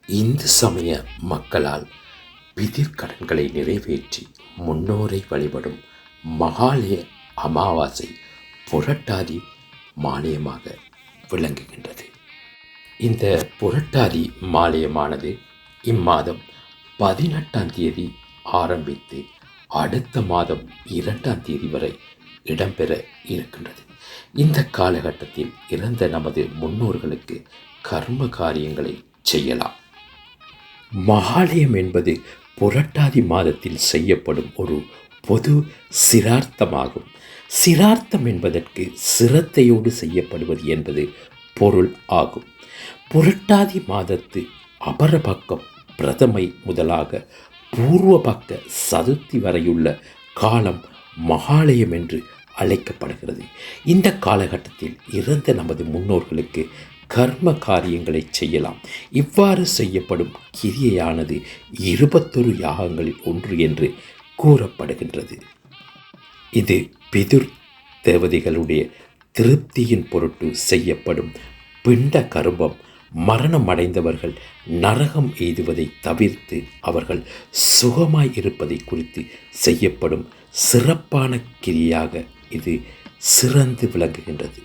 இந்து சமய மக்களால் பிதிர்க்கடன்களை நிறைவேற்றி முன்னோரை வழிபடும் மகாலய அமாவாசை புரட்டாதி மாலயமாக விளங்குகின்றது. இந்த புரட்டாதி மாலயமானது இம்மாதம் 18ஆம் தேதி ஆரம்பித்து அடுத்த மாதம் 2ஆம் தேதி வரை இடம்பெற இருக்கின்றது. இந்த காலகட்டத்தில் இறந்த நமது முன்னோர்களுக்கு கர்ம காரியங்களை செய்யலாம். மகாலயம் என்பது புரட்டாதி மாதத்தில் செய்யப்படும் ஒரு பொது சிரார்த்தமாகும். சிரார்த்தம் என்பதற்கு சிரத்தையோடு செய்யப்படுவது என்பது பொருள் ஆகும். புரட்டாதி மாதத்து அபரபக்கம் பிரதமை முதலாக பூர்வபக்க சதுர்த்தி வரையுள்ள காலம் மகாலயம் என்று அழைக்கப்படுகிறது. இந்த காலகட்டத்தில் இறந்த நமது முன்னோர்களுக்கு கர்ம காரியங்களை செய்யலாம். இவ்வாறு செய்யப்படும் கிரியையானது 21 யாகங்களில் ஒன்று என்று கூறப்படுகின்றது. இது பிதுர் தேவதைகளுடைய திருப்தியின் பொருட்டு செய்யப்படும் பிண்ட கரும்பம். மரணம் அடைந்தவர்கள் நரகம் எய்துவதை தவிர்த்து அவர்கள் சுகமாய் இருப்பதை குறித்து செய்யப்படும் சிறப்பான கிரியாக இது சிறந்து விளங்குகின்றது.